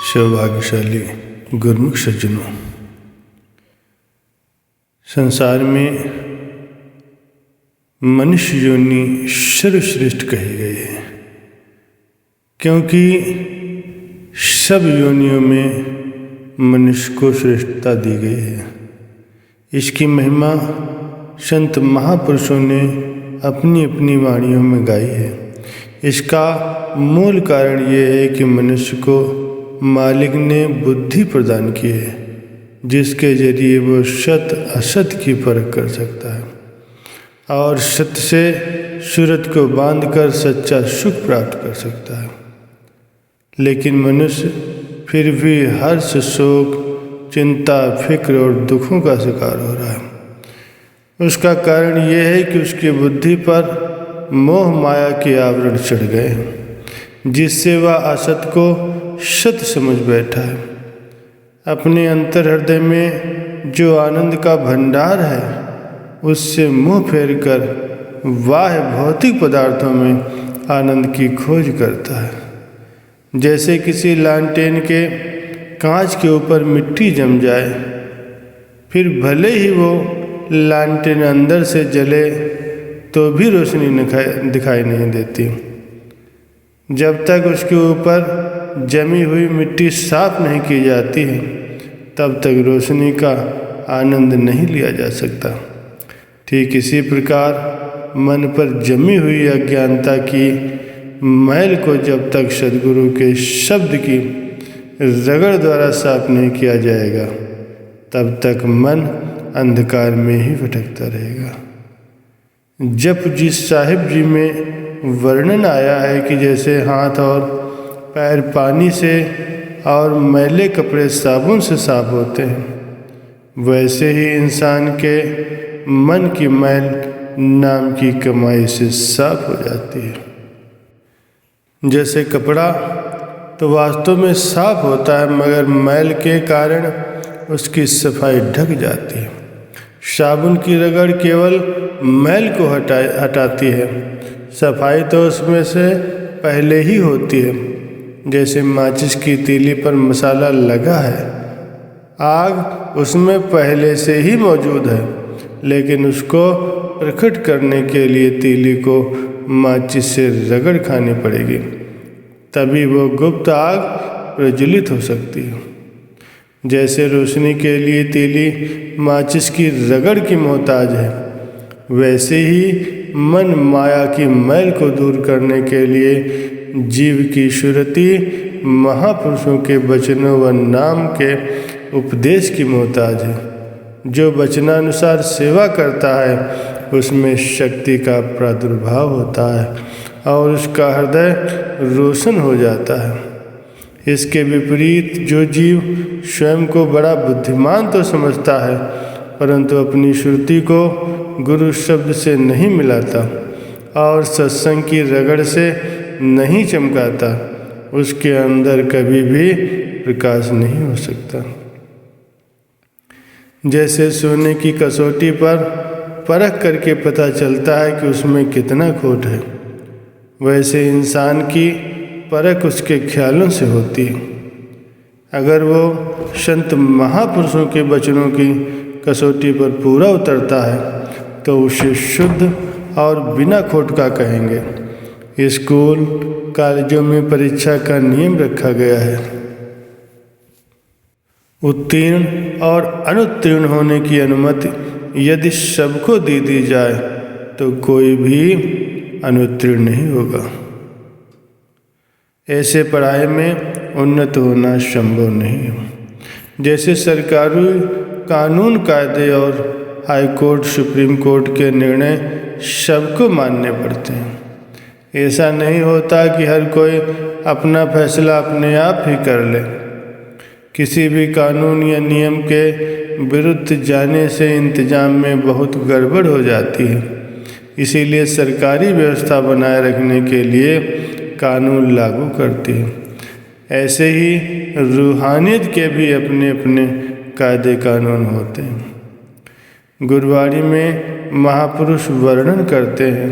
सौभाग्यशाली गुरुमुख सज्जनों, संसार में मनुष्य योनि सर्वश्रेष्ठ कही गई है, क्योंकि सब योनियों में मनुष्य को श्रेष्ठता दी गई है। इसकी महिमा संत महापुरुषों ने अपनी अपनी वाणियों में गाई है। इसका मूल कारण यह है कि मनुष्य को मालिक ने बुद्धि प्रदान की है, जिसके जरिए वो सत असत की परख कर सकता है और सत्य से सूरत को बांधकर सच्चा सुख प्राप्त कर सकता है। लेकिन मनुष्य फिर भी हर्ष, शोक, चिंता, फिक्र और दुखों का शिकार हो रहा है। उसका कारण यह है कि उसकी बुद्धि पर मोह माया के आवरण चढ़ गए हैं, जिससे वह असत को सत्य समझ बैठा है। अपने अंतर हृदय में जो आनंद का भंडार है, उससे मुँह फेर कर वह भौतिक पदार्थों में आनंद की खोज करता है। जैसे किसी लालटेन के कांच के ऊपर मिट्टी जम जाए, फिर भले ही वो लालटेन अंदर से जले तो भी रोशनी दिखाई नहीं देती। जब तक उसके ऊपर जमी हुई मिट्टी साफ नहीं की जाती है, तब तक रोशनी का आनंद नहीं लिया जा सकता। ठीक इसी प्रकार मन पर जमी हुई अज्ञानता की मैल को जब तक सद्गुरु के शब्द की रगड़ द्वारा साफ नहीं किया जाएगा, तब तक मन अंधकार में ही भटकता रहेगा। जपजी साहिब जी में वर्णन आया है कि जैसे हाथ और पैर पानी से और मैले कपड़े साबुन से साफ होते हैं, वैसे ही इंसान के मन की मैल नाम की कमाई से साफ हो जाती है। जैसे कपड़ा तो वास्तव में साफ होता है, मगर मैल के कारण उसकी सफाई ढक जाती है। साबुन की रगड़ केवल मैल को हटाती है, सफाई तो उसमें से पहले ही होती है। जैसे माचिस की तीली पर मसाला लगा है, आग उसमें पहले से ही मौजूद है, लेकिन उसको प्रकट करने के लिए तीली को माचिस से रगड़ खानी पड़ेगी, तभी वो गुप्त आग प्रज्वलित हो सकती है। जैसे रोशनी के लिए तीली माचिस की रगड़ की मोहताज है, वैसे ही मन माया की मैल को दूर करने के लिए जीव की सुरति महापुरुषों के वचनों व नाम के उपदेश की मोहताज है। जो वचनानुसार सेवा करता है, उसमें शक्ति का प्रादुर्भाव होता है और उसका हृदय रोशन हो जाता है। इसके विपरीत जो जीव स्वयं को बड़ा बुद्धिमान तो समझता है, परंतु अपनी श्रुति को गुरु शब्द से नहीं मिलाता और सत्संग की रगड़ से नहीं चमकाता, उसके अंदर कभी भी प्रकाश नहीं हो सकता। जैसे सोने की कसौटी पर परख करके पता चलता है कि उसमें कितना खोट है, वैसे इंसान की परख उसके ख्यालों से होती है। अगर वो संत महापुरुषों के वचनों की कसौटी पर पूरा उतरता है, तो उसे शुद्ध और बिना खोट का कहेंगे। स्कूल कॉलेजों में परीक्षा का नियम रखा गया है। उत्तीर्ण और अनुत्तीर्ण होने की अनुमति यदि सबको दे दी जाए, तो कोई भी अनुत्तीर्ण नहीं होगा। ऐसे पढ़ाई में उन्नत होना संभव नहीं है। जैसे सरकारी कानून, कायदे और हाई कोर्ट, सुप्रीम कोर्ट के निर्णय सबको मानने पड़ते हैं। ऐसा नहीं होता कि हर कोई अपना फैसला अपने आप ही कर ले। किसी भी कानून या नियम के विरुद्ध जाने से इंतजाम में बहुत गड़बड़ हो जाती है। इसीलिए सरकारी व्यवस्था बनाए रखने के लिए कानून लागू करती है। ऐसे ही रूहानियत के भी अपने अपने कायदे कानून होते हैं। गुरबाणी में महापुरुष वर्णन करते हैं,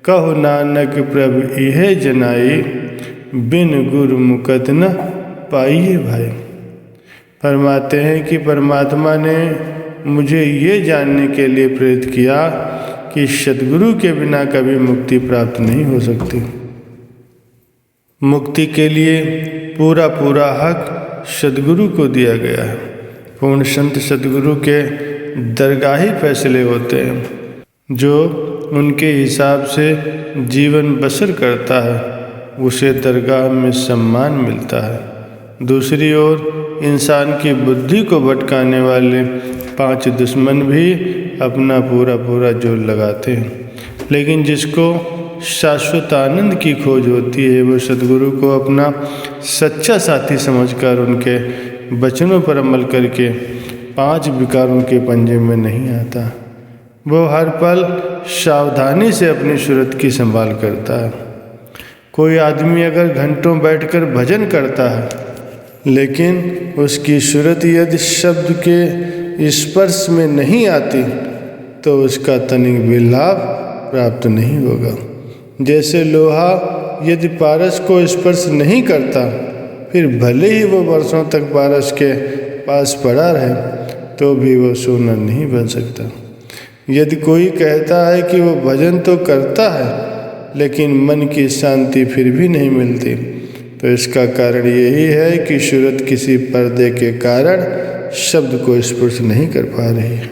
कहो नानक प्रभु इहे जनाई, बिन गुरु मुकत न पाइए भाई। फरमाते हैं कि परमात्मा ने मुझे ये जानने के लिए प्रेरित किया कि सद्गुरु के बिना कभी मुक्ति प्राप्त नहीं हो सकती। मुक्ति के लिए पूरा पूरा हक सद्गुरु को दिया गया है। पूर्ण संत सद्गुरु के दरगाही फैसले होते हैं। जो उनके हिसाब से जीवन बसर करता है उसे दरगाह में सम्मान मिलता है। दूसरी ओर इंसान की बुद्धि को भटकाने वाले 5 दुश्मन भी अपना पूरा जोर लगाते हैं। लेकिन जिसको शाश्वत आनंद की खोज होती है वो सद्गुरु को अपना सच्चा साथी समझकर उनके वचनों पर अमल करके 5 विकारों के पंजे में नहीं आता। वो हर पल सावधानी से अपनी सूरत की संभाल करता है। कोई आदमी अगर घंटों बैठकर भजन करता है लेकिन उसकी सूरत यदि शब्द के स्पर्श में नहीं आती तो उसका तनिक भी लाभ प्राप्त नहीं होगा। जैसे लोहा यदि पारस को स्पर्श नहीं करता फिर भले ही वो वर्षों तक पारस के पास पड़ा रहे तो भी वो सोना नहीं बन सकता। यदि कोई कहता है कि वो भजन तो करता है लेकिन मन की शांति फिर भी नहीं मिलती तो इसका कारण यही है कि सूरत किसी पर्दे के कारण शब्द को स्पर्श नहीं कर पा रही है।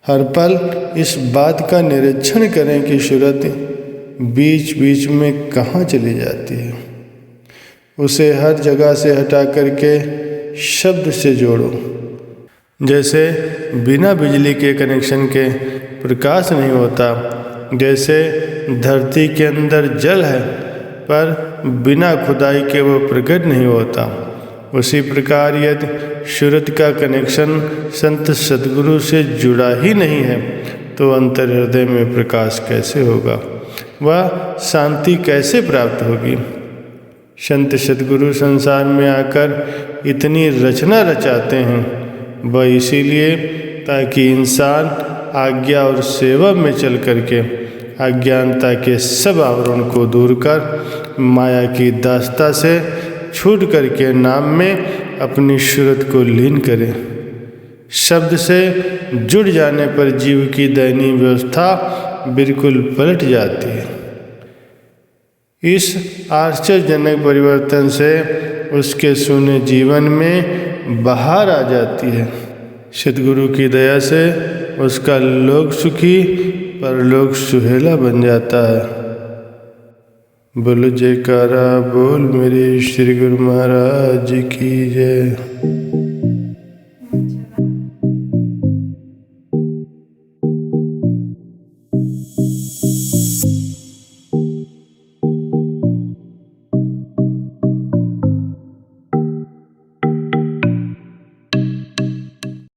हर पल इस बात का निरीक्षण करें कि सूरत बीच बीच में कहाँ चली जाती है। उसे हर जगह से हटा करके शब्द से जोड़ो। जैसे बिना बिजली के कनेक्शन के प्रकाश नहीं होता, जैसे धरती के अंदर जल है पर बिना खुदाई के वो प्रकट नहीं होता, उसी प्रकार यदि सूरत का कनेक्शन संत सद्गुरु से जुड़ा ही नहीं है तो अंतर हृदय में प्रकाश कैसे होगा, वह शांति कैसे प्राप्त होगी। संत सद्गुरु संसार में आकर इतनी रचना रचाते हैं वह इसीलिए ताकि इंसान आज्ञा और सेवा में चल करके अज्ञानता के सब आवरण को दूर कर माया की दास्ता से छूट करके नाम में अपनी सूरत को लीन करे। शब्द से जुड़ जाने पर जीव की दयनीय व्यवस्था बिल्कुल पलट जाती है। इस आश्चर्यजनक परिवर्तन से उसके शून्य जीवन में बहार आ जाती है। सद्गुरु की दया से उसका लोक सुखी परलोक सुहेला बन जाता है। बोलो जयकारा बोल मेरे श्री गुरु महाराज की जय।